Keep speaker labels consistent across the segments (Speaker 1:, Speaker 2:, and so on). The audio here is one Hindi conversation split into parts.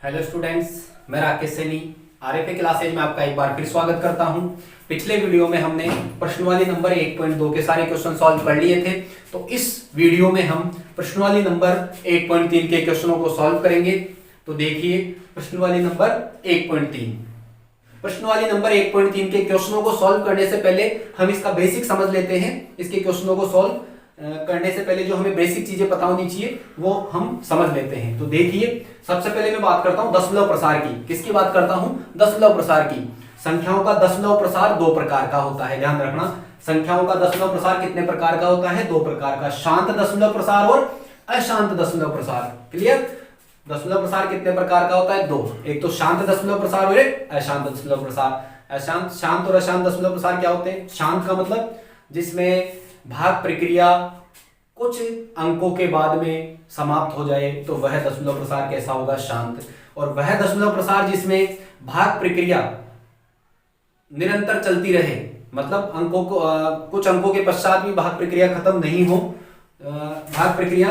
Speaker 1: हेलो स्टूडेंट्स, मैं राकेश सैनी आरएफए क्लासेज में आपका एक बार फिर स्वागत करता हूं। पिछले वीडियो में हमने प्रश्नवाली नंबर 1.2 के सारे क्वेश्चन सॉल्व कर लिए थे। तो इस वीडियो में हम प्रश्नवाली नंबर 1.3 के क्वेश्चनों को सॉल्व करेंगे। तो देखिए प्रश्नवाली नंबर 1.3। प्रश्नवाली नंबर 1.3 के क्वेश्चनों को सॉल्व करने से पहले हम इसका बेसिक समझ लेते हैं। इसके क्वेश्चनों को सॉल्व करने से पहले जो हमें बेसिक चीजें पता होनी चाहिए वो हम समझ लेते हैं। तो देखिए सबसे पहले मैं बात करता हूं दशमलव प्रसार की। किसकी बात करता हूं? दशमलव प्रसार की। संख्याओं का दशमलव प्रसार दो प्रकार का होता है, ध्यान रखना। संख्याओं का दशमलव प्रसार कितने प्रकार का होता है? दो प्रकार का, शांत दशमलव प्रसार और अशांत दशमलव प्रसार। क्लियर? दशमलव प्रसार कितने प्रकार का होता है? दो। एक तो शांत दशमलव प्रसार और एक अशांत दशमलव प्रसार। शांत और अशांत दशमलव प्रसार क्या होते हैं? शांत का मतलब जिसमें भाग प्रक्रिया कुछ अंकों के बाद में समाप्त हो जाए तो वह दशमलव प्रसार कैसा होगा? शांत। और वह दशमलव प्रसार जिसमें भाग प्रक्रिया निरंतर चलती रहे, मतलब अंकों को कुछ अंकों के पश्चात भी भाग प्रक्रिया खत्म नहीं हो, भाग प्रक्रिया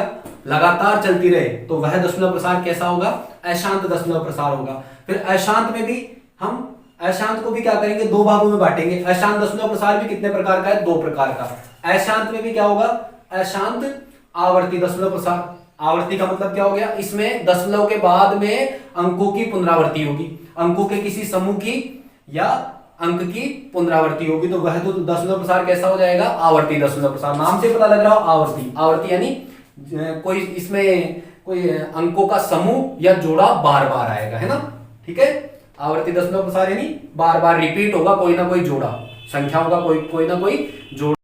Speaker 1: लगातार चलती रहे, तो वह दशमलव प्रसार कैसा होगा? अशांत दशमलव प्रसार होगा। फिर अशांत में भी हम अशांत को भी क्या करेंगे? दो भागों में बांटेंगे। अशांत दशमलव प्रसार भी कितने प्रकार का है? दो प्रकार का। अशांत में भी क्या होगा? अशांत आवर्ती दशमलव प्रसार। आवर्ती का मतलब क्या हो गया? इसमें दशमलव के बाद में अंकों की पुनरावृत्ति होगी, अंकों के किसी समूह की या अंक की पुनरावृत्ति होगी, तो वह तो दशमलव प्रसार कैसा हो जाएगा? आवर्ती दशमलव प्रसार। नाम से पता लग रहा हो आवर्ती। आवर्ती यानी कोई इसमें कोई अंकों का समूह या जोड़ा बार बार आएगा, है ना? ठीक है। आवर्ती दशमलव प्रसार यानी बार बार रिपीट होगा कोई ना कोई जोड़ा, संख्याओं का कोई ना कोई जोड़ा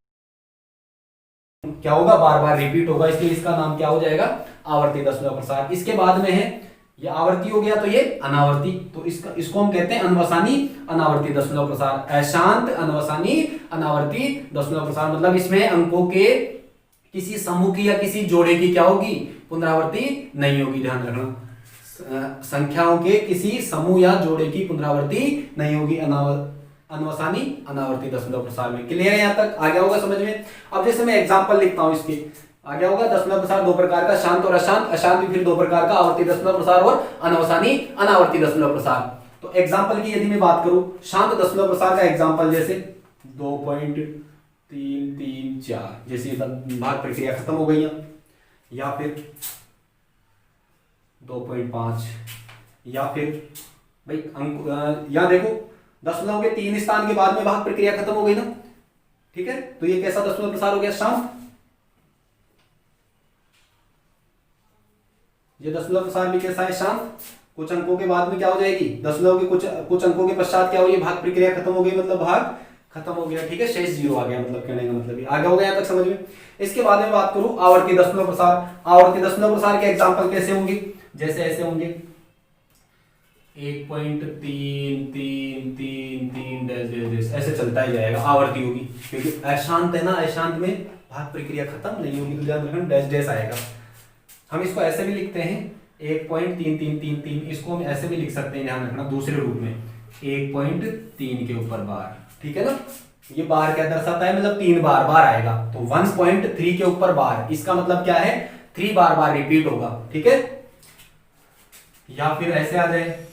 Speaker 1: क्या होगा? बार बार रिपीट होगा, इसलिए इसका नाम क्या हो जाएगा? आवर्ती दशमलव प्रसार। इसके बाद में है ये आवर्ती हो गया, तो ये अनावर्ती। तो इसको हम कहते हैं अनवसानी अनावर्ती दशमलव प्रसार। अशांत अनवसानी अनावर्ती दशमलव प्रसार मतलब इसमें अंकों के किसी समूह की या किसी जोड़े की क्या होगी? पुनरावृत्ति नहीं होगी, ध्यान रखना। संख्याओं के किसी समूह या जोड़े की पुनरावृत्ति नहीं होगी अनवसानी अनावर्ती दशमलव प्रसार में। क्लियर है? यहां तक आ गया होगा समझ में। अब जैसे मैं एग्जांपल लिखता हूं, इसके आ गया होगा। दशमलव प्रसार दो प्रकार का, शांत और अशांत। अशांत भी फिर दो प्रकार का, आवर्ती दशमलव प्रसार और अनवसानी अनावर्ती दशमलव प्रसार। तो एग्जांपल की यदि मैं बात करूं शांत दशमलव प्रसार का एग्जांपल, जैसे 2.334, जैसे भाग प्रक्रिया खत्म हो गई, या फिर 2.5, या फिर भाई अंक या देखो दशमलव के 3 स्थान के बाद में भाग प्रक्रिया खत्म हो गई ना, ठीक है? तो ये कैसा दशमलव प्रसार हो गया? शांत। ये दशमलव प्रसार भी कैसा है? शांत। कुछ अंकों के बाद में क्या हो जाएगी? दशमलव के कुछ अंकों के पश्चात क्या हो गई? भाग प्रक्रिया खत्म हो गई, मतलब भाग खत्म हो गया, ठीक है? शेष जीरो आ गया, मतलब कहने का मतलब ये आ गया होगा यहां तक समझ में। इसके बाद में बात करूं आवर्ती दशमलव प्रसार। आवर्ती दशमलव प्रसार के एग्जाम्पल कैसे होंगे? जैसे ऐसे होंगे 1.33333 ऐसे चलता ही जाएगा, आवर्ती होगी। क्योंकि अशांत है ना, अशांत में भाग प्रक्रिया खत्म नहीं होगी, तो ध्यान रखना डैश डैश आएगा। हम इसको ऐसे भी लिखते हैं 1.3333, इसको हम ऐसे भी लिख सकते हैं, ध्यान रखना दूसरे रूप में 1.3 के ऊपर बार, ठीक है ना? ये बार क्या दर्शाता है? मतलब 3 बार बार आएगा, तो 1.3 के ऊपर बार, इसका मतलब क्या है? 3 बार बार रिपीट होगा, ठीक है? या फिर ऐसे आ जाए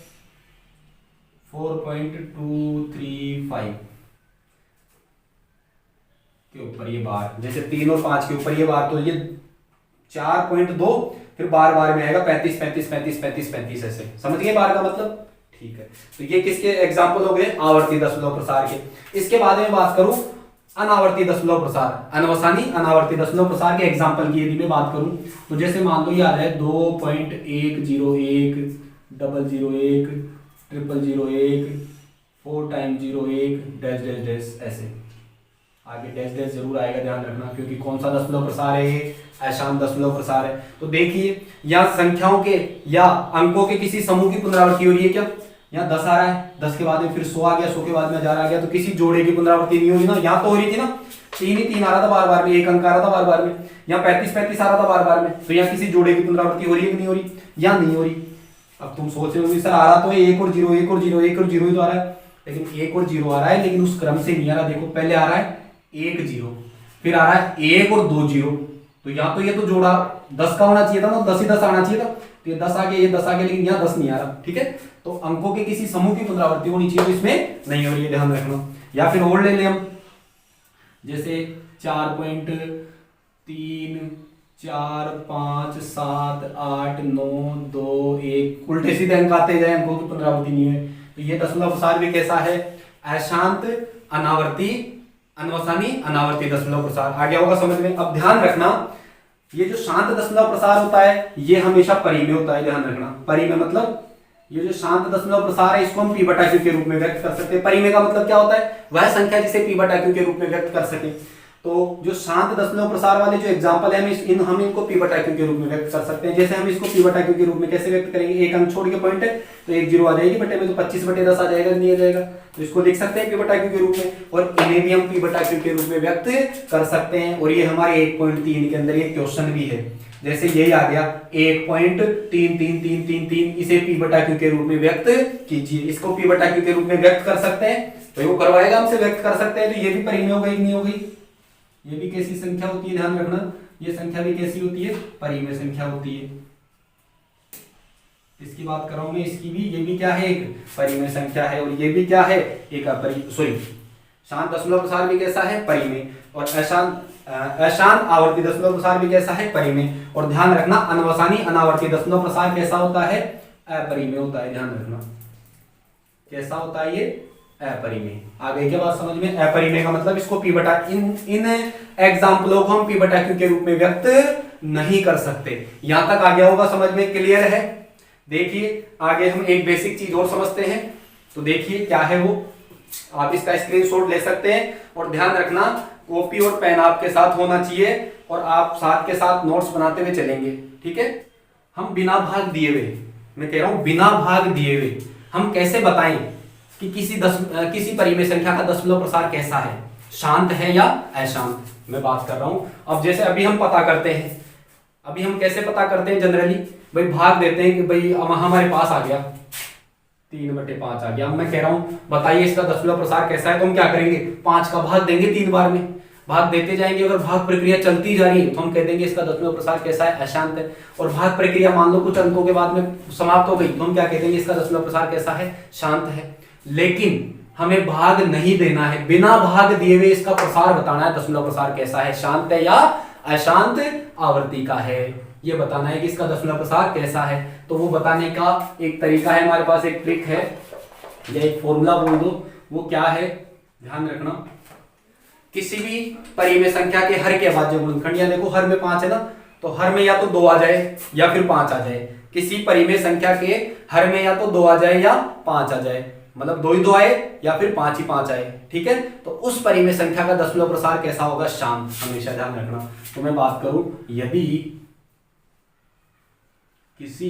Speaker 1: 4.235 के ऊपर ये बार, जैसे 3 और 5 के ऊपर ये बार, तो ये 4.2 फिर बार बार में आएगा 35 35 35 35 35 ऐसे। समझ गए बार का मतलब? ठीक है। तो ये किसके एग्जाम्पल हो गए? आवर्ती दशमलव प्रसार के। इसके बाद में बात करूं अनावर्ती दशमलव प्रसार, अनवसानी अनावर्ती दशमलव प्रसार के एग्जाम्पल की यदि मैं बात करूं, तो जैसे मान लो ये आ रहा है 2.101 001 0001 4 टाइम 01 डैश डैश डैश ऐसे। आगे डैश डैश जरूर आएगा, ध्यान रखना, क्योंकि कौन सा दशमलव प्रसार है? ये अशांत दशमलव प्रसार है। तो देखिए यहाँ संख्याओं के या अंकों के किसी समूह की पुनरावृत्ति हो रही है क्या? यहाँ 10 आ रहा है, 10 के बाद में फिर 100 आ गया, 100 के बाद में 1000 आ गया, तो किसी जोड़े की पुनरावृत्ति नहीं हो रही ना। यहाँ तो हो रही थी ना, 3 ही 3 आ रहा था बार बार में, एक अंक आ रहा था बार बार में। यहाँ 35 35 आ रहा था बार बार में, तो यहाँ किसी जोड़े की पुनरावृत्ति हो रही है कि नहीं हो रही? यहाँ नहीं हो रही। अब तुम सोच रहे हो सर आ रहा तो 1 और 0 1 और 0 1 और 0 ही तो आ रहा है, लेकिन 1 और 0 आ रहा है, लेकिन उस क्रम से नहीं आ रहा। देखो पहले आ रहा है 1 0, फिर आ रहा है 1 और 2 0, तो यहाँ तो ये तो जोड़ा 10 का होना चाहिए था ना, 10 ही 10 आना चाहिए था, तो ये 10 आ गया, ये 10 आ गया, लेकिन यहाँ 10 नहीं आ रहा। ठीक है, तो अंकों के किसी समूह की पुनरावृत्ति होनी चाहिए, तो इसमें नहीं हो रही है, ध्यान रखना। या फिर और ले लें हम, जैसे 4.3 4 5 7 8 9 2 1, उल्टे सीधे अंक आते जाए, अंकों की पुनरावृत्ति नहीं है। तो ये दशमलव प्रसार भी कैसा है? अशांत अनावर्ती अनवसानी अनावर्ती दशमलव प्रसार। आ गया होगा समझ में। अब ध्यान रखना, ये जो शांत दशमलव प्रसार होता है ये हमेशा परिमेय होता है, ध्यान रखना। परिमेय मतलब ये जो शांत दशमलव प्रसार है इसको हम p बटा q के रूप में व्यक्त कर सकते हैं। परिमेय का मतलब क्या होता है? वह संख्या जिसे p बटा q के रूप में व्यक्त कर सके। तो जो शांत दशमलव प्रसार वाले जो एग्जांपल है हम इनको p बटा q के रूप में व्यक्त कर सकते हैं। जैसे हम इसको p बटा q के रूप में कैसे व्यक्त करेंगे? एक अंक छोड़ के पॉइंट है तो एक जीरो आ जाएगी बटे में, तो 25/10 आ जाएगा, नहीं आ जाएगा, तो इसको लिख सकते हैं p बटा q के रूप में। और इन्हें भी हम p बटा q के रूप में व्यक्त कर सकते हैं। और ये हमारे 1.3 के अंदर एक क्वेश्चन भी है, जैसे यही आ गया 1.33333, इसे p बटा q के रूप में व्यक्त कीजिए। इसको p बटा q के रूप में व्यक्त कर सकते हैं, तो वो करवाएगा हमसे, व्यक्त कर सकते हैं। तो ये भी परिमेय हो गई, नहीं हो गई? ये भी कैसी संख्या होती है? ध्यान रखना, ये संख्या भी कैसी होती है? परिमेय संख्या होती है। इसकी बात कर रहा हूं मैं, इसकी भी, ये भी क्या है? एक परिमेय संख्या है। और ये भी क्या है? एक शांत दशमलव प्रसार भी कैसा है? परिमेय। और अशांत आवर्ती दशमलव प्रसार भी कैसा है? परिमेय। और ध्यान रखना, अनवसानी अनावर्ती दशमलव प्रसार कैसा होता है? अपरिमेय होता है, ध्यान रखना। कैसा होता है ये? अपरिमेय। आ गई क्या बात समझ में? अपरिमेय का मतलब इसको p बटा, इन एग्जाम्पलों को हम p बटा q के रूप में व्यक्त नहीं कर सकते। यहां तक आ गया होगा समझ में, क्लियर है? देखिए आगे हम एक बेसिक चीज और समझते हैं। तो देखिए क्या है वो, आप इसका स्क्रीनशॉट ले सकते हैं। और ध्यान रखना, कॉपी और पेन आपके साथ होना चाहिए और आप साथ के साथ नोट्स बनाते हुए चलेंगे। ठीक है, हम बिना भाग दिए हुए, मैं कह रहा हूं बिना भाग दिए हुए, हम कैसे बताएं कि किसी परिमेय संख्या का दशमलव प्रसार कैसा है? शांत है या अशांत, मैं बात कर रहा हूं। अब जैसे अभी हम पता करते हैं, अभी हम कैसे पता करते हैं? जनरली भाई भाग देते हैं कि भाई हमारे पास आ गया 3/5 आ गया। अब मैं कह रहा हूं बताइए इसका दशमलव प्रसार कैसा है, तो हम क्या करेंगे? 5 का भाग देंगे 3 बार में, भाग देते जाएंगे। अगर भाग प्रक्रिया चलती जा रही है तो हम कह देंगे इसका दशमलव प्रसार कैसा है? अशांत है। और भाग प्रक्रिया मान लो कुछ अंकों के बाद में समाप्त हो गई तो हम क्या कह देंगे? इसका दशमलव प्रसार कैसा है? शांत है। लेकिन हमें भाग नहीं देना है, बिना भाग दिए हुए इसका प्रसार बताना है, दशमलव प्रसार कैसा है? शांत है या अशांत आवर्ती का है, ये बताना है कि इसका दशमलव प्रसार कैसा है। तो वो बताने का एक तरीका है, हमारे पास एक ट्रिक है या एक फॉर्मूला बोल दो। वो क्या है? ध्यान रखना, किसी भी परिमेय संख्या के हर के अभाज्य गुणनखंड, या देखो हर में 5 है ना, तो हर में या तो 2 आ जाए या फिर 5 आ जाए। किसी परिमेय संख्या के हर में या तो 2 आ जाए या 5 आ जाए, मतलब 2 ही 2 आए या फिर 5 ही 5 आए। ठीक है, तो उस परिमेय संख्या का दशमलव प्रसार कैसा होगा? शांत, हमेशा ध्यान रखना। तो मैं बात करूं, यदि किसी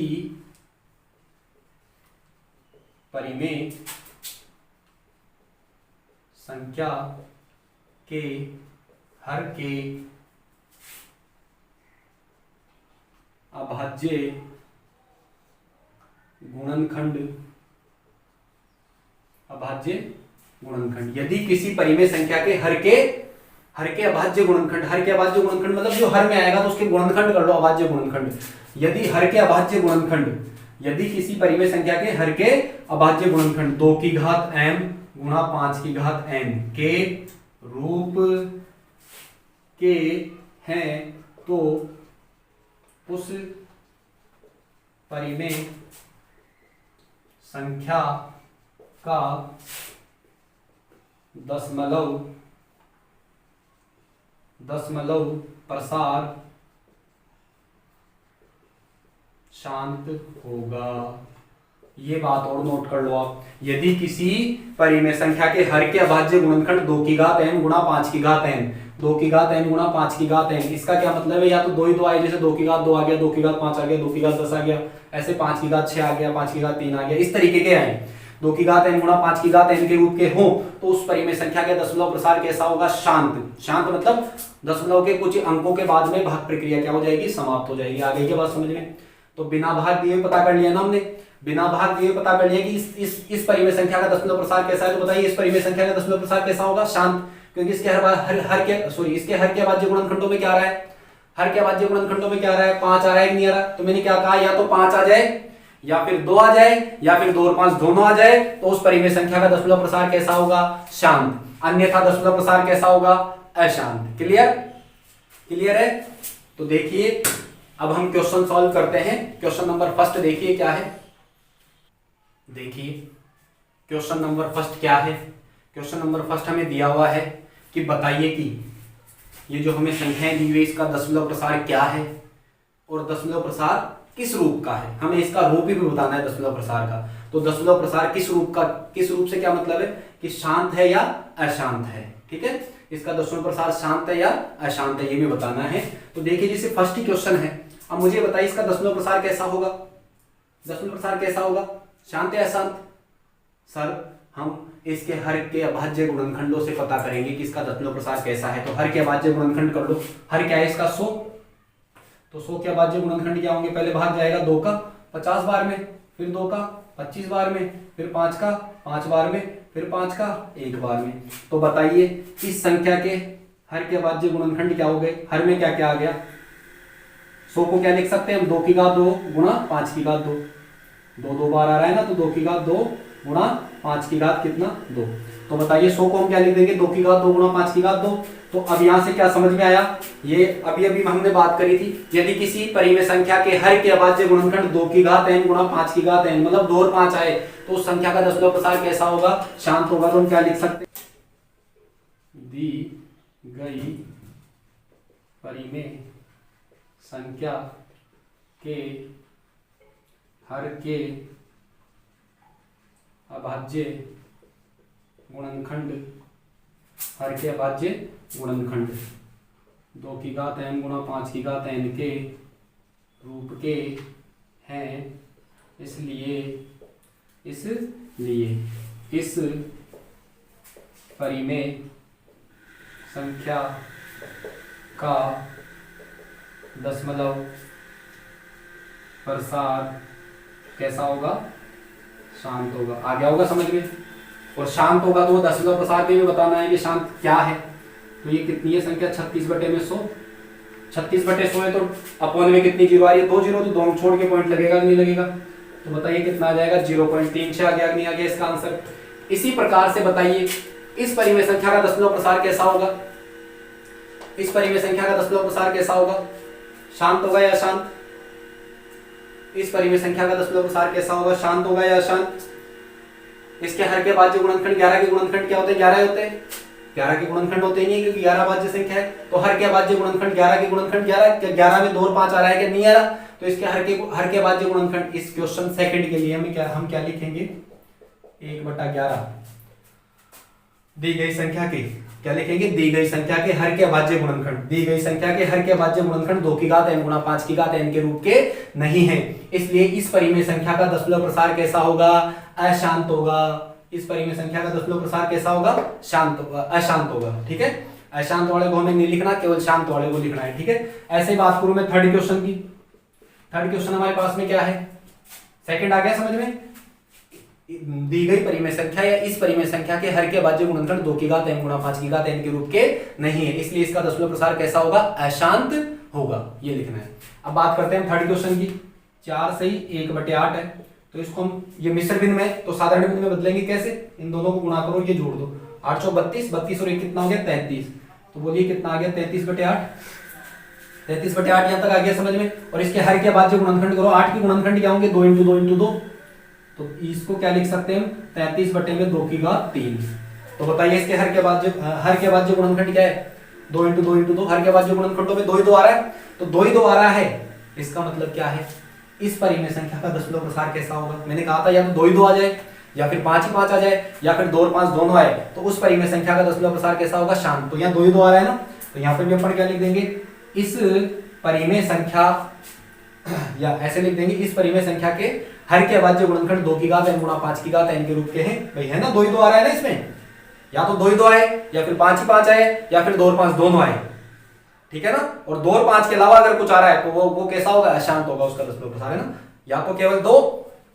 Speaker 1: परिमेय संख्या के हर के अभाज्य गुणनखंड, यदि किसी परिमेय संख्या के हर के अभाज्य गुणनखंड, हर के अभाज्य गुणनखंड मतलब जो हर में आएगा तो उसके गुणनखंड कर लो अभाज्य गुणनखंड। यदि हर के अभाज्य गुणनखंड, यदि किसी परिमेय संख्या के हर के अभाज्य गुणनखंड 2 की घात m गुणा 5 की घात n के रूप के हैं, तो उस परिमेय संख्या का दशमलव प्रसार शांत होगा। ये बात और नोट कर लो आप, यदि किसी परिमेय संख्या के हर के अभाज्य गुणनखंड 2 की घात n गुणा 5 की घात n, 2 की घात n गुणा 5 की घात n, इसका क्या मतलब है? या तो 2 ही 2 आए, जैसे 2 की घात 2 आ गया, 2 की घात 5 आ गया, 2 की घात 10 आ गया, ऐसे 5 की घात 6 आ गया, 5 की घात 3 आ गया, इस तरीके के आए। 2 की घात n गुणा 5 की घात n के रूप के हो तो उस परिमेय संख्या के दशमलव प्रसार कैसा होगा? शांत। शांत मतलब दशमलव के कुछ अंकों के बाद में भाग प्रक्रिया क्या हो जाएगी? समाप्त हो जाएगी। आगे की बात समझ में। तो बिना भाग दिए पता कर लिया ना हमने, बिना भाग दिए पता कर लिया कि इस परिमेय संख्या का दशमलव प्रसार कैसा है। तो बताइए इस परिमेय संख्या का दशमलव प्रसार कैसा होगा? शांत, क्योंकि इसके इसके हर के अभाज्य गुणनखंडों में क्या आ रहा है? हर के अभाज्य गुणनखंडों में क्या आ रहा है, 5 आ रहा है कि नहीं आ रहा। तो मैंने क्या कहा, या तो 5 आ जाए या फिर 2 आ जाए या फिर 2 और 5 दोनों आ जाए, तो उस परिमेय संख्या का दशमलव प्रसार कैसा होगा, शांत। अन्यथा दशमलव प्रसार कैसा होगा, अशांत। क्लियर, क्लियर है। तो देखिए अब हम क्वेश्चन सॉल्व करते हैं। क्वेश्चन नंबर फर्स्ट देखिए क्या है। देखिए क्वेश्चन नंबर फर्स्ट क्या है। क्वेश्चन नंबर फर्स्ट हमें दिया हुआ है कि बताइए कि ये जो हमें संख्याएं दी हुई इसका दशमलव प्रसार क्या है और दशमलव प्रसार किस रूप का है। हमें इसका रूप भी बताना है दशमलव प्रसार का। तो दशमलव प्रसार किस रूप का, किस रूप से क्या मतलब है कि शांत है या अशांत है। ठीक है, इसका दशमलव प्रसार शांत है या अशांत है, ये भी बताना है। तो देखिए जैसे फर्स्ट ही क्वेश्चन है, अब मुझे बताइए इसका दशमलव प्रसार कैसा होगा। दशमलव प्रसार कैसा होगा, शांत या अशांत। सर हम इसके हर के अभाज्य गुणनखंडों से पता करेंगे कि इसका दशमलव प्रसार कैसा है। तो हर के अभाज्य गुणनखंड कर लो। हर क्या है इसका 100, तो 100 के अभाज्य गुणनखंड क्या होंगे, पहले भाग जाएगा 2 का 50 बार में, फिर 2 का 25 बार में, फिर 5 का 5 बार में, फिर 5 का 1 बार में। तो बताइए इस संख्या के हर के अभाज्य गुणनखंड क्या हो गए। हर में क्या क्या आ गया, 100 को क्या लिख सकते हैं हम, 2 की घात 2 गुणा 5 की घात 2। 2 बार आ रहा है ना, तो 2 की घात 2 गुणा 5 की घात कितना, 2। तो बताइए 100 को हम क्या लिख देंगे, 2 की घात 2 गुणा 5 की घात 2। तो अब यहां से क्या समझ में आया, ये अभी अभी हमने बात करी थी, यदि किसी परिमेय संख्या के हर के अभाज्य गुणनखंड 2 की घात n गुणा 5 की घात n मतलब 2 और 5 आए, तो उस संख्या का दशमलव प्रसार कैसा होगा, शांत होगा। तो हम क्या लिख सकते हैं, दी गई परिमेय संख्या के हर के अभाज्य गुणनखंड, हर के अभाज्य गुणनखंड 2 की घात n गुणा 5 की घात n के रूप के हैं, इसलिए इस परिमेय संख्या का दशमलव प्रसार कैसा होगा, शांत होगा। आ गया होगा समझ में। और शांत होगा तो दशमलव प्रसार के भी बताना है कि शांत क्या है। तो ये कितनी है संख्या, 36/100। 36/100 है तो अपॉन में कितनी जीरो आ रही है, 2 जीरो, तो 2 छोड़ के पॉइंट लगेगा नहीं लगेगा। तो बताइए कितना आ जाएगा, 0.36 आ गया नहीं आ गया इसका आंसर। इसी प्रकार से बताइए इस परिमेय संख्या का दशमलव प्रसार कैसा होगा। इस परिमेय संख्या का दशमलव प्रसार कैसा होगा, शांत होगा या अशांत। इस परिमेय संख्या का दशमलव प्रसार कैसा होगा, शांत होगा या अशांत। इसके हर के अभाज्य गुणनखंड 11 के गुणनखंड क्या होते हैं, 11 होते हैं। 11 के गुणनखंड होते ही नहीं क्योंकि 11 अभाज्य संख्या है। तो हर के अभाज्य गुणनखंड 11 के गुणनखंड 11 में 2 और 5 आ रहा है कि नहीं आ रहा। तो इसके हर के अभाज्य गुणनखंड, इस क्वेश्चन सेकंड के लिए हम क्या लिखेंगे, 1/11 दी गई संख्या के क्या लिखेंगे, दी गई संख्या के हर के अभाज्य गुणनखंड, दी गई संख्या के हर के अभाज्य गुणनखंड 2 की घात n गुणा 5 की घात n के रूप के नहीं है, इसलिए इस परिमेय संख्या का दशमलव प्रसार कैसा होगा, अशांत होगा। इस परिमेय संख्या का दशमलव प्रसार कैसा होगा, शांत होगा, अशांत होगा। ठीक है, अशांत वाले को हमें नहीं लिखना, केवल शांत वाले को लिखना है। ठीक है, ऐसे ही बात करूं मैं थर्ड क्वेश्चन की। थर्ड क्वेश्चन हमारे पास में क्या है, सेकंड आ गया समझ में। दी गई परिमेय संख्या या इस परिमेय संख्या के हर के अभाज्य गुणनखंड 2 की घात n गुणा 5 की घात n के रूप के नहीं है, इसलिए इसका दशमलव प्रसार कैसा होगा, अशांत होगा। ये लिखना है। अब बात करते हैं थर्ड क्वेश्चन की। 4 सही 1/8 है, तो इसको हम ये मिश्र भिन्न में तो साधारण भिन्न में बदलेंगे कैसे, इन दोनों को गुणा करो, ये जोड़ दो। 8 चौक 32, 32 और 1 कितना हो गया 33। तो बोलिए कितना आ गया, 33/8। 33/8 यहां तक आ गया समझ में। और इसके हर के अभाज्य गुणनखंड करो, 8 के गुणनखंड क्या होंगे, 2 × 2 × 2। तो इसको क्या लिख सकते हैं हम, 33/2 की घात 3। तो बताइए इसके हर के अभाज्य गुणनखंड क्या है, 2 × 2 × 2। हर के अभाज्य गुणनखंडों में 2 ही 2 आ रहा है, तो 2 ही 2 आ रहा है। इसका मतलब क्या है, इस परिमेय संख्या का दशमलव प्रसार कैसा होगा। मैंने कहा था या तो 2 ही 2 आ जाए, या फिर 5 ही 5 आ जाए, या फिर 2 और 5 दोनों आए, तो उस परिमेय संख्या का दशमलव प्रसार कैसा होगा, शांत। तो यहाँ 2 ही 2 आ रहा है ना, तो यहाँ पर भी अपन क्या लिख देंगे, इस परिमेय संख्या, या ऐसे लिख देंगे, इस परिमेय संख्या के हर के अभाज्य गुणनखंड 2 की घात n गुणा 5 की घात n के रूप के हैं। भाई है ना, 2 ही 2 आ रहा है ना इसमें, या तो 2 ही 2 आए, या फिर 5 ही 5 आए, या फिर 2 और 5 दोनों आए। ठीक है ना, और 2 और 5 के अलावा अगर कुछ आ रहा है तो वो कैसा होगा, अशांत होगा, उसका दशमलव प्रसार है ना, या तो केवल 2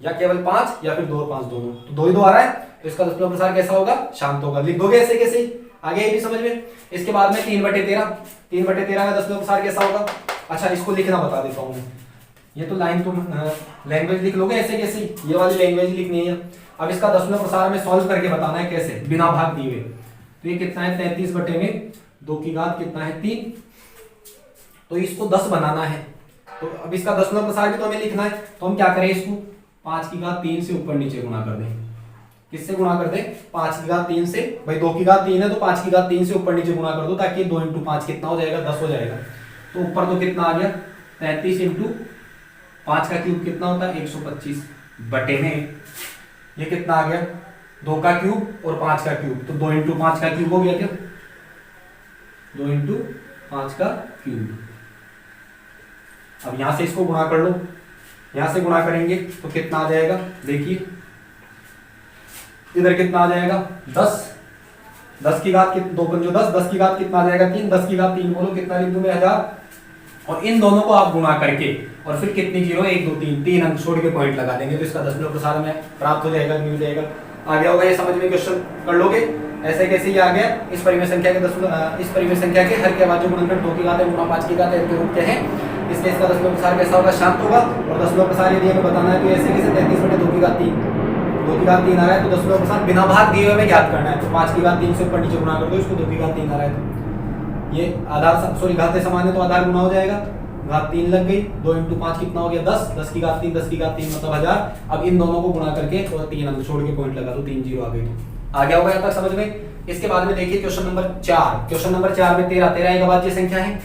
Speaker 1: या केवल 5 या फिर 2 और 5 दोनों। तो 2 ही 2 आ रहा है, तो इसका दशमलव प्रसार कैसा होगा, शांत होगा। लिख दोगे ऐसे कैसे। आगे ये भी समझ में। इसके बाद में 3/13, 3/13 का दशमलव प्रसार कैसा होगा? अच्छा इसको लिखना बता देता हूँ मैं। ये तो लाइन तुम लैंग्वेज लिख लोगे ऐसे कैसे, ये वाली लैंग्वेज लिखनी है। अब इसका दशमलव प्रसार में सॉल्व करके बताना है कैसे, बिना भाग दिए हुए। तो ये कितना है 33/2 की घात कितना है 3, तो इसको 10 बनाना है। तो अब इसका दशमलव प्रसार भी तो हमें लिखना है, तो हम क्या करें, इसको 5 की घात 3 से ऊपर नीचे गुणा कर दें। किससे गुणा कर दें? 5 की घात 3 से। भाई 2 की घात 3 है तो 5 की घात 3 से ऊपर नीचे गुणा कर दो, ताकि 2 × 5 कितना हो जाएगा 10 हो जाएगा। तो ऊपर तो कितना आ गया 33 × 5 का क्यूब कितना होता है 125 बटे में ये कितना आ गया 2 का क्यूब और 5 का क्यूब, तो 2 × 5 का क्यूब हो गया क्या, 2 × 5 का क्यूब। अब यहां से इसको गुणा कर लो, यहां से गुणा करेंगे तो कितना आ जाएगा, देखिए इधर कितना आ जाएगा 10, 10 की घात 2 पंजो 10, 10 की घात कितना आ जाएगा 3, 10 की घात 3 बोलो कितना लिख दूं मैं 1000। और इन दोनों को आप गुणा करके और फिर कितनी जीरो 1 2 3 3 अंक छोड़ के पॉइंट लगा देंगे, तो इसका दशमलव प्रसार में प्राप्त हो जाएगा, मिल जाएगा। आ गया होगा ये समझ में, क्वेश्चन कर लोगे ऐसे कैसे ही आ गया। इस परिमेय संख्या के इस परिमेय संख्या के हर के अभाज्य गुणनखंड 2 की घात m गुणा 5 की घात m के रूप के हैं, इसलिए इसका दशमलव प्रसार कैसा होगा, शांत होगा। और दशमलव प्रसार यदि हमें बताना है तो ऐसे कैसे 33/2 की घात 3, 2 की घात 3 आ रहा है, तो दशमलव प्रसार बिना भाग दिए हुए में ज्ञात करना है। तो 5 की घात 3 से ऊपर नीचे गुणा कर दो इसको, 2 की घात 3 आ रहा है तो ये आधार सॉरी घातें समान है तो आधार गुना हो जाएगा, घात 3 लग गई, 2 × 5 कितना हो गया 10, 10 की घात 3, 10 की घात 3 मतलब 1000। अब इन दोनों को गुणा करके और 3 अंक छोड़ के पॉइंट लगा दो, 3 जीरो आ गई। आ गया होगा यहाँ तक समझ में। इसके बाद में देखिए क्वेश्चन नंबर 4, क्वेश्चन नंबर 4 में 13 13 एक अभाज्य संख्या है।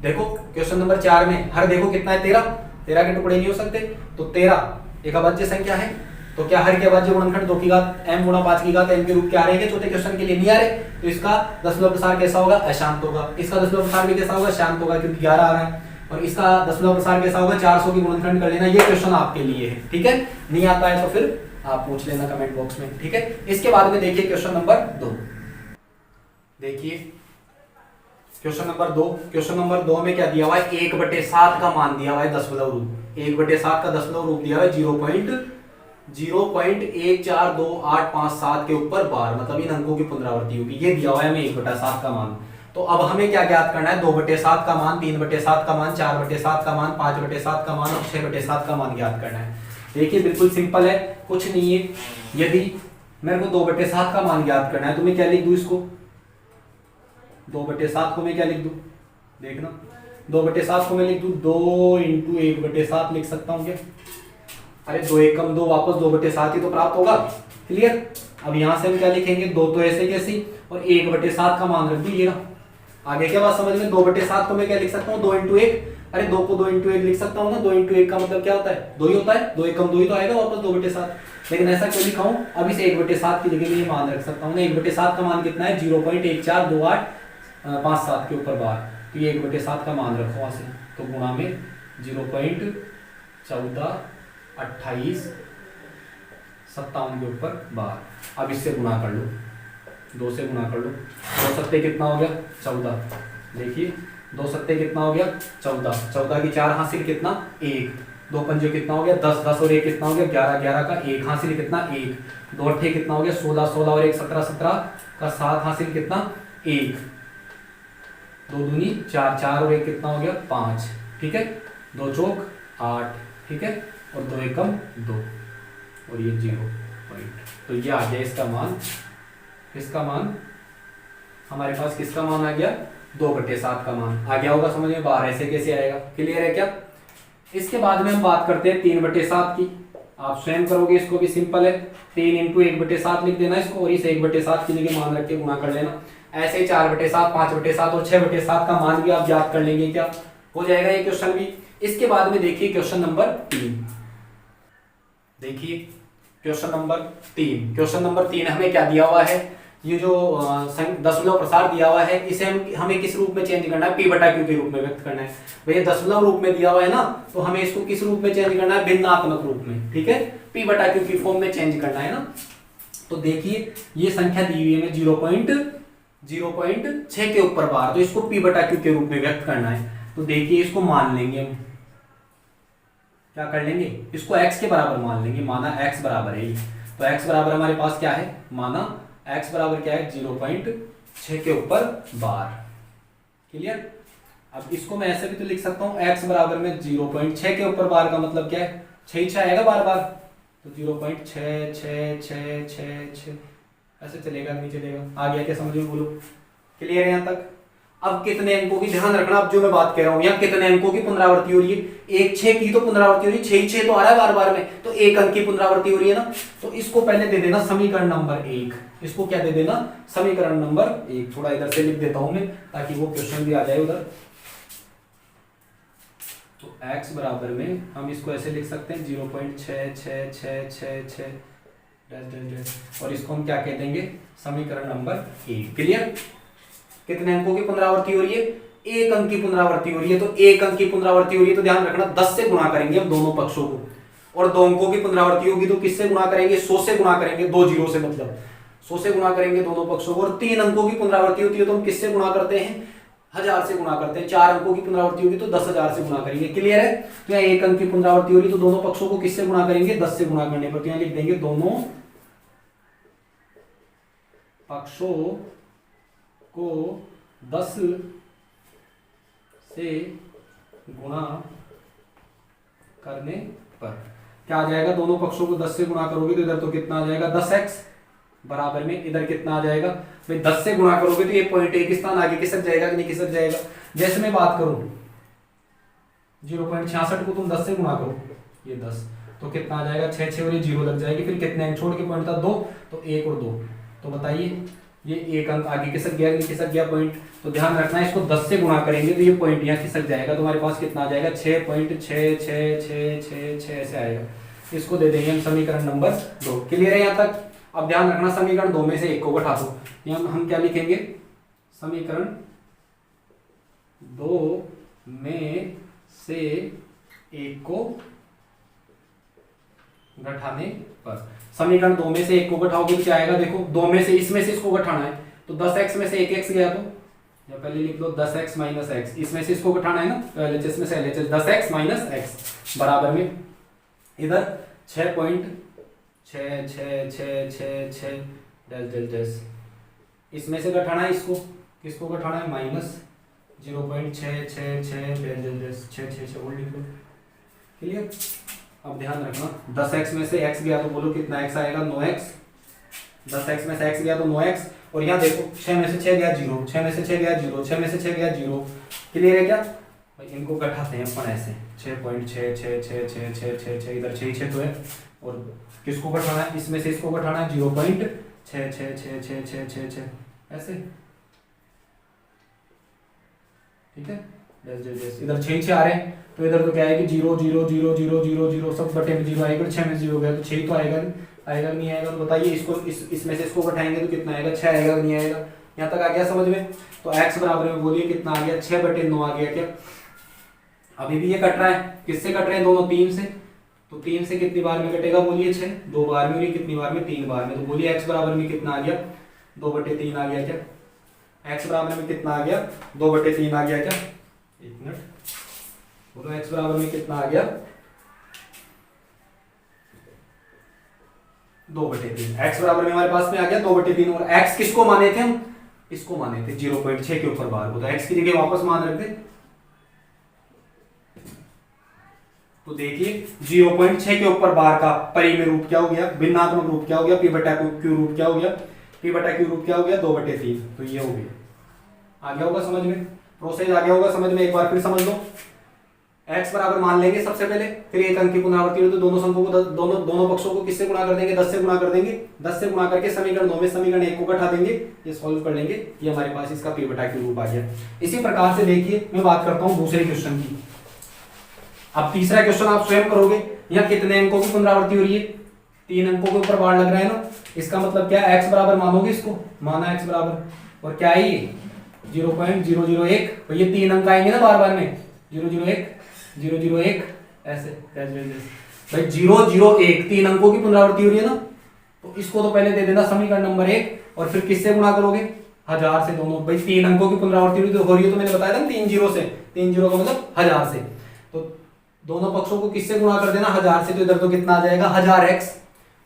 Speaker 1: देखो क्वेश्चन नंबर 4 में हर देखो कितना है 13, 13 के टुकड़े नहीं हो सकते, तो 13 एक अभाज्य संख्या है। तो क्या हर के अभाज्य गुणनखंड 2 की घात m गुणा 5 की घात m के रूप के आ रहे हैं, चौथे क्वेश्चन के लिए नहीं आ रहे, तो इसका दशमलव प्रसार कैसा होगा, अशांत होगा। इसका दशमलव प्रसार भी कैसा होगा, शांत होगा, क्योंकि 11 आ रहा है। और इसका दशमलव प्रसार कैसा होगा, 400 की गुणनखंड कर लेना। ये क्वेश्चन आपके लिए है, ठीक है। नहीं आता है तो फिर आप पूछ लेना कमेंट बॉक्स में, ठीक है। इसके बाद में देखिए क्वेश्चन नंबर 2, देखिए क्वेश्चन नंबर 2, क्वेश्चन नंबर 2 में क्या दिया हुआ है, 1/7 का मान दिया हुआ है दशमलव रूप, 1/7 का दशमलव रूप दिया हुआ है 0.0142857 के ऊपर बार, मतलब इन अंकों की पुनरावृत्ति होगी। ये दिया हुआ है हमें 1/7 का मान। तो अब हमें क्या ज्ञात करना है, 2/7 का मान, 3/7 का मान, 4/7 का मान, 5/7 का मान और 6/7 का मान ज्ञात करना है। देखिए बिल्कुल सिंपल है, कुछ नहीं है। यदि मेरे को 2/7 का मान ज्ञात करना है तो मैं क्या लिख दूं, इसको 2/7 को मैं क्या लिख दूं, देखना 2/7 को मैं लिख दूं 2 × 1/7 लिख सकता हूं क्या, अरे 2 एकम 2 वापस 2/7 ही तो प्राप्त होगा, क्लियर। अब यहां से हम क्या लिखेंगे, 2 तो ऐसे कैसे और 1/7 का मान रख दीजिए ना। आगे क्या बात समझ में, 2/7 को मैं क्या लिख सकता हूँ 2 × 1, अरे 2 को 2 × 1 लिख सकता हूँ ना, 2 × 1 का मतलब क्या होता है 2 ही होता है, 2 एकम 2 ही तो आएगा वापस 2/7। लेकिन ऐसा क्यों लिखा हूँ, अब इसे 1/7 की जगह में मान रख सकता हूँ ना। 1/7 का मान कितना है 0.142857 के ऊपर बार, तो ये 1/7 का मान रखो वहां से, तो गुणा में 0.142857 के ऊपर बार। अब इससे गुणा कर लो, 2 से गुणा कर लो, 2 सत्ते कितना हो गया 14, देखिए 2 सत्ते कितना हो गया 14, 14 की 4 हासिल कितना 1, 2 पंजे कितना हो गया 10, 10 और 1 कितना हो गया 11, 11 का 1 हासिल कितना 1, 2 अट्ठे कितना हो गया 16, 16 और 1 17, 17 का 7 हासिल कितना 1, 2 दूनी 4, 4 और 1 कितना हो गया 5, ठीक है, 2 चौक 8, ठीक है, और 2 एकम 2 और ये 0 पॉइंट। तो ये आ गया इसका मान, किसका मान हमारे पास, किसका मान आ गया 2/7 का मान आ गया होगा समझ में। बाहर ऐसे कैसे आएगा, क्लियर है क्या। इसके बाद में हम बात करते हैं 3/7 की, आप स्वयं करोगे, इसको भी सिंपल है, 3 × 1/7 लिख देना इसको, और इस 1/7 की जगह मान रख के गुणा कर लेना। ऐसे ही 4/7, 5/7 और 6/7 का मान भी आप याद कर लेंगे, क्या हो जाएगा ये क्वेश्चन भी। इसके बाद में देखिए क्वेश्चन नंबर 3, देखिए क्वेश्चन नंबर 3, क्वेश्चन नंबर 3 हमें क्या दिया हुआ है, ये जो दशमलव प्रसार दिया हुआ है इसे हमें किस रूप में चेंज करना है, p/q के रूप में व्यक्त करना है। भैया दशमलव रूप में दिया हुआ है ना, तो हमें इसको किस रूप में चेंज करना है, भिन्नात्मक रूप में, ठीक है, p/q की फॉर्म में चेंज करना है ना। तो देखिए ये संख्या दी हुई है 0.6 के ऊपर बार, तो इसको p/q के रूप में व्यक्त करना है। तो देखिए इसको मान लेंगे हम, क्या कर लेंगे, इसको x के बराबर मान लेंगे, माना x बराबर है, तो x बराबर हमारे पास क्या है, माना x बराबर क्या है 0.6 के ऊपर बार। क्लियर। अब इसको मैं ऐसे भी तो लिख सकता हूँ x बराबर में 0.6 के ऊपर बार का मतलब क्या है 6 आएगा बार बार, तो 0.6 ऐसे चलेगा नहीं चलेगा। आ गया क्या समझ में, बोलो क्लियर है यहाँ तक। अब कितने अंकों की ध्यान रखना, अब जो मैं बात कह रहा हूं यहाँ कितने अंकों की पुनरावृत्ति हो रही है, एक 6 की तो पुनरावृत्ति हो रही है, 6 तो आ रहा है बार बार में, तो एक अंक की पुनरावृत्ति हो रही है ना, तो इसको पहले दे देना समीकरण नंबर 1। इसको क्या दे देना, समीकरण नंबर 1। थोड़ा इधर से लिख देता हूं मैं ताकि वो क्वेश्चन भी आ जाए उधर। तो x बराबर में हम इसको ऐसे लिख सकते हैं 0.6666 और इसको हम क्या कह देंगे, समीकरण नंबर 1। क्लियर। कितने अंकों की पुनरावृत्ति हो रही है, एक अंक की पुनरावृत्ति हो रही है, तो एक अंक की पुनरावृत्ति हो रही है तो ध्यान रखना 10 से गुणा करेंगे हम दोनों पक्षों को, और 2 अंकों की पुनरावृत्ति होगी तो किससे गुणा करेंगे, 100 से गुणा करेंगे, 2 जीरो से, मतलब 100 से गुणा करेंगे दोनों पक्षों को। और 3 अंकों की पुनरावृत्ति होती है तो हम किससे गुणा करते हैं, 1000 से गुणा करते हैं। 4 अंकों की पुनरावृत्ति होगी तो 10,000 से गुणा करेंगे। क्लियर है। तो यहाँ एक अंक की पुनरावृत्ति हो रही तो दोनों पक्षों को किससे गुणा करेंगे, 10 से गुणा करने पर, तो यहाँ लिख देंगे दोनों पक्षों को 10 से गुणा करने पर क्या आ जाएगा, दोनों पक्षों को 10 से गुणा करोगे तो इधर तो कितना आ जाएगा 10x बराबर में इधर कितना आ जाएगा भाई 10 से गुणा करोगे तो ये पॉइंट एक स्थान आगे खिसक जाएगा कि नहीं खिसक जाएगा। जैसे मैं बात करूं 0.66 को तुम 10 से गुणा करो, ये 10 तो कितना आ जाएगा 6 और ये 0 लग जाएगी, फिर कितने अंक छोड़ के पॉइंट था 2, तो 1 और 2, तो बताइए ये एक अंक आगे खिसक गया कि नहीं खिसक गया पॉइंट। तो ध्यान रखना है इसको 10 से गुणा करेंगे तो ये पॉइंट यहाँ खिसक जाएगा, तुम्हारे पास कितना आ जाएगा 6.6666 ऐसे आएगा। इसको दे देंगे हम समीकरण नंबर 2। क्लियर है यहाँ तक। अब ध्यान रखना समीकरण 2 में से एक को घटा दो, यहाँ हम क्या लिखेंगे, समीकरण 2 में से एक को घटाने पर, समीकरण 2 में से एक को घटाओगे तो क्या आएगा, देखो 2 में से इसमें से इसको घटाना है तो 10x में से एक x गया तो या पहले लिख लो 10x माइनस x, इसमें से इसको घटाना है ना, तो LHS में से LHS 10x माइनस x बराबर में इधर 6.6666 डैश डैश डैश, इसमें से घटाना है इसको, किसको घटाना है माइनस 0.666 डैश डैश डैश 666 और लिख लो। क्लियर। अब ध्यान रखना 10x में से x गया तो बोलो कितना x आएगा 9x, 10x में से x गया तो 9x, और यहाँ देखो 6 में से 6 गया 0, 6 में से 6 गया 0, 6 में से 6 गया 0। क्लियर है क्या भाई, इनको घटाते हैं अपन ऐसे 6.6666 इधर 6 तो है, और किसको घटाना है, इसमें से इसको घटाना है 0.666666 ऐसे, ठीक है। इधर 6 आ रहे हैं तो इधर तो क्या है कि 0 0 0 0 0 0 सब बटे में 0 आएगा, 6 में 0 गया तो 6 तो आएगा नहीं आएगा, तो बताइए इसको इसमें से इसको घटाएंगे तो कितना आएगा 6 आएगा नहीं आएगा। यहाँ तक आ गया समझ में। तो x बराबर में बोलिए कितना आ गया 6/9 आ गया क्या। अभी भी ये कट रहा है, किससे कट रहे हैं दोनों, 3 से, तो 3 से कितनी बार में कटेगा बोलिए 6, 2 बार में, और ये कितनी बार में 3 बार में, तो बोलिए x बराबर में कितना आ गया 2/3 आ गया क्या, x बराबर में कितना आ गया 2/3 आ गया क्या, एक मिनट बोलो x बराबर में कितना आ गया 2/3, x बराबर में हमारे पास में आ गया 2/3, और x किसको माने थे हम, इसको माने थे 0.6 के ऊपर बार को, तो x की जगह वापस मान रख दे, तो देखिए 0.6 के ऊपर बार का परिमेय रूप क्या हो गया, भिन्नात्मक रूप क्या हो गया, p/q रूप क्या हो गया, p/q रूप क्या हो गया 2/3, तो ये हो गया। आ गया होगा समझ में, प्रोसेस आ गया होगा समझ में, एक बार फिर समझ लो। x बराबर मान लेंगे सबसे पहले, फिर एक अंक की पुनरावृत्ति हो तो दोनों संख्यों को दोनों पक्षों को किससे गुणा कर देंगे 10 से गुणा कर देंगे, 10 से गुणा करके समीकरण 2 में समीकरण 1 को घटा देंगे, ये सॉल्व कर लेंगे, ये हमारे पास इसका p/q रूप आ गया। इसी प्रकार से देखिए मैं बात करता हूं दूसरे क्वेश्चन की। अब तीसरा क्वेश्चन आप स्वयं करोगे, यहाँ कितने अंकों की पुनरावृत्ति हो रही है, 3 अंकों के ऊपर बार लग रहा है ना, इसका मतलब क्या x बराबर मानोगे, इसको माना x बराबर, और क्या है ये 0.001, तो ये 3 अंक आएंगे ना बार बार में 001 001 ऐसे भाई 001 3 अंकों की पुनरावृत्ति हो रही है ना, तो इसको तो पहले दे देना समीकरण नंबर 1, और फिर किससे गुणा करोगे 1000 से, दोनों भाई 3 अंकों की पुनरावृत्ति हो रही है तो मैंने बताया था 3 जीरो से, 3 जीरो का मतलब 1000 से, तो दोनों पक्षों को किससे गुणा कर देना 1000 से, तो इधर तो कितना आ जाएगा 1000x,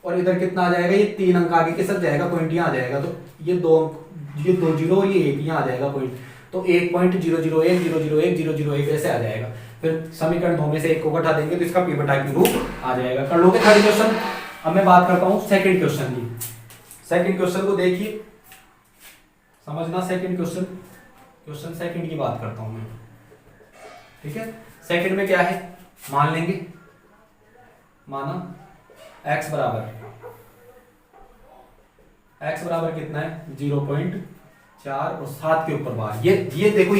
Speaker 1: और इधर कितना आ जाएगा, ये 3 अंक आगे के सब जाएगा, पॉइंट यहाँ आ जाएगा, तो ये दो जीरो और ये 1 यहाँ आ जाएगा पॉइंट, तो 1.001 ऐसे आ जाएगा। फिर समीकरण 2 में से 1 को घटा देंगे तो इसका p/q रूप आ जाएगा। कर लोगे थर्ड क्वेश्चन। अब मैं बात करता हूँ सेकंड क्वेश्चन की। सेकंड क्वेश्चन को देखिए, समझना। सेकंड क्वेश्चन सेकंड की बात करता हूं मैं, ठीक है। सेकंड में क्या है, मान लेंगे, माना x बराबर कितना है 0.4 और 7 के ऊपर बार, ये देखो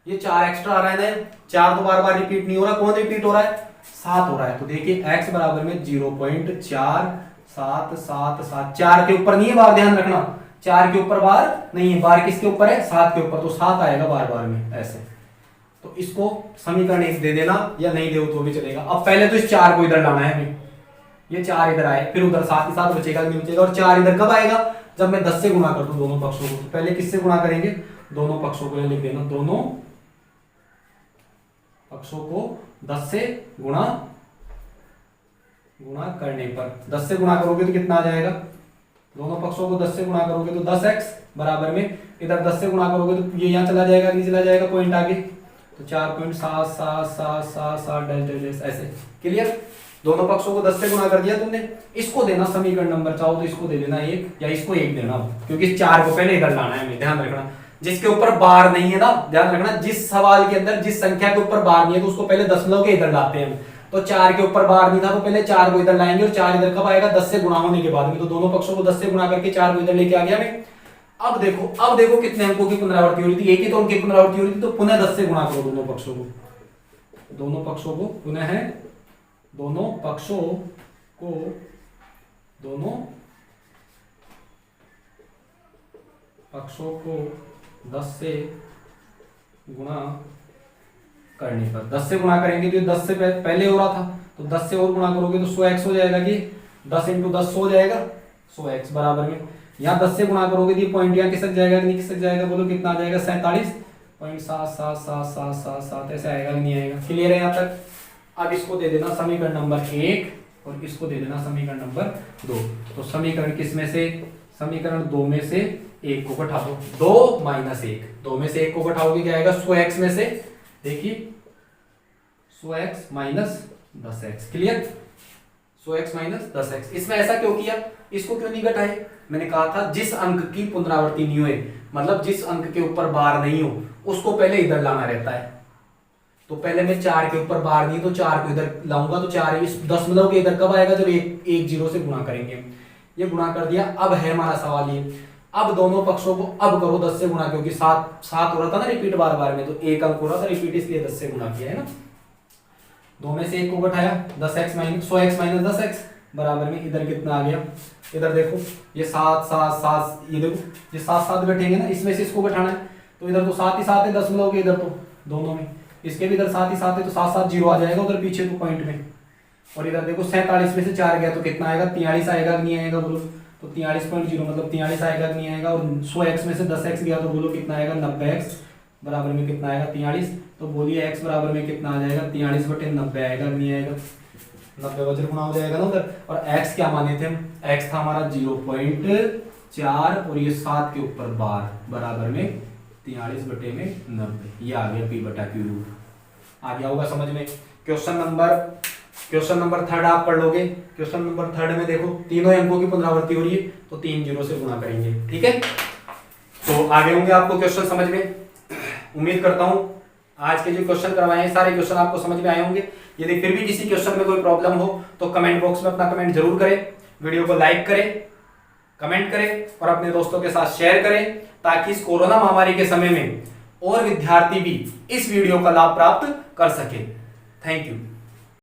Speaker 1: ये 4 एक्स्ट्रा आ रहा है ना, 4 तो बार बार रिपीट नहीं हो रहा, कौन रिपीट हो रहा है, 7 हो रहा है। तो देखिए x बराबर में 0.4 7 7 7, 4 के ऊपर नहीं है बार, ध्यान रखना 4 के ऊपर बार नहीं है, बार किसके ऊपर है 7 के ऊपर, तो 7 आएगा बार बार में ऐसे। तो इसको समीकरण 1 दे देना या नहीं दे तो भी चलेगा। अब पहले तो इस 4 को इधर लाना है हमें, ये 4 इधर आए, फिर उधर 7 के साथ बचेगा नहीं बचेगा, और 4 इधर कब आएगा, जब मैं 10 से गुणा कर दूं दोनों पक्षों को। तो पहले किससे गुणा करेंगे, दोनों पक्षों को, लिख देना दोनों पक्षों को 10 से गुणा करने पर, 10 से गुणा करोगे तो कितना आ जाएगा, दोनों पक्षों को 10 से गुणा करोगे तो 10x बराबर में, इधर 10 से गुणा करोगे तो ये यहाँ चला जाएगा, नहीं चला जाएगा पॉइंट आगे, तो 4.77777 ऐसे। क्लियर। दोनों पक्षों को 10 से गुणा कर दिया तुमने। इसको देना समीकरण नंबर, चाहो तो इसको दे देना 1 या इसको 1 देना, क्योंकि इस 4 को पहले इधर लाना है हमें, ध्यान रखना। जिसके ऊपर बार नहीं है ना, ध्यान रखना, जिस सवाल के अंदर जिस संख्या के ऊपर बार नहीं है तो उसको पहले दशमलव के इधर लाते हैं हम। तो 4 के ऊपर बार नहीं था तो पहले 4 को इधर लाएंगे, और 4 इधर कब आएगा, 10 से गुणा होने के बाद में। तो दोनों पक्षों को 10 से गुणा करके 4 को इधर लेके आ गया मैं। अब देखो कितने अंकों की पुनरावृत्ति हो रही थी, एक ही तो अंक की पुनरावृत्ति हो रही थी, तो पुनः 10 से गुणा करो दोनों पक्षों को, दोनों पक्षों को 10 से गुणा करने पर, 10 से गुणा करेंगे तो 10 से पहले हो रहा था, तो 10 से और गुणा करोगे तो 100x हो जाएगा, कि 10 × 10 हो जाएगा 100x बराबर में। यहाँ 10 से गुणा करोगे तो पॉइंट यहाँ खिसक जाएगा कि नहीं खिसक जाएगा, बोलो कितना आ जाएगा, 47.77777 ऐसे आएगा कि नहीं आएगा। क्लियर है यहाँ तक। अब इसको दे देना समीकरण नंबर 1 और इसको दे देना समीकरण नंबर 2। तो समीकरण किस में से, समीकरण 2 में से 1 को घटा दो, 2 - 1, 2 में से 1 को घटाओगे क्या आएगा, 100x में से, देखिए 100x - 10x। Clear. 100x - 10x। इसमें ऐसा क्यों किया, इसको क्यों नहीं घटाए, मैंने कहा था जिस अंक की पुनरावृत्ति नहीं हुई, मतलब जिस अंक के ऊपर बार नहीं हो उसको पहले इधर लाना रहता है। तो पहले मैं 4 के ऊपर बार नहीं, तो 4 को इधर लाऊंगा, तो 4 इस दशमलव के इधर कब आएगा, जब 1 0 से गुणा करेंगे। ये गुणा कर दिया। अब है हमारा सवाल ये, अब दोनों पक्षों को अब करो 10 से गुणा, क्योंकि 7 हो रहा था ना रिपीट बार बार में, तो 1 अंक हो रहा था रिपीट, इसलिए 10 से गुणा किया है ना। 2 में से 1 को घटाया, 100x - 10x बराबर में, इधर कितना आ गया, इधर देखो ये 7 7 7, ये देखो ये 7 7 बैठेंगे ना, इसमें से इसको बैठाना है, तो इधर तो 7 ही 7 है दशमलव के, इधर तो दोनों में, इसके भी इधर 7 ही 7 है, तो 7 7 0 आ जाएगा उधर पीछे तो पॉइंट में। और इधर देखो 47 में से 4 गया तो कितना आएगा, 43 आएगा कि नहीं आएगा, बोलो। तो 43.0 मतलब 43 आएगा कि नहीं आएगा। और 100x में से 10x गया तो बोलो कितना आएगा, 90x बराबर में कितना आएगा, 43। तो बोलिए x बराबर में कितना आ जाएगा, 43/90 आएगा कि नहीं आएगा, 90 वज्र गुणा हो जाएगा ना उधर। और x क्या माने थे हम, x था हमारा 0.4 और ये 7 के ऊपर बार बराबर में 43/90, ये आ गया p/q रूट। आ गया होगा समझ में। क्वेश्चन नंबर 3 आप पढ़ लोगे। क्वेश्चन नंबर 3 में देखो तीनों अंकों की पुनरावृत्ति हो रही है, तो 3 0 से गुणा करेंगे, ठीक है। तो आगे होंगे आपको क्वेश्चन समझ में। उम्मीद करता हूं आज के जो क्वेश्चन करवाए हैं सारे क्वेश्चन आपको समझ में आए होंगे। यदि फिर भी किसी क्वेश्चन में कोई प्रॉब्लम हो तो कमेंट बॉक्स में अपना कमेंट जरूर करें, वीडियो को लाइक करें, कमेंट करें और अपने दोस्तों के साथ शेयर करें, ताकि इस कोरोना महामारी के समय में और विद्यार्थी भी इस वीडियो का लाभ प्राप्त कर सके। Thank you.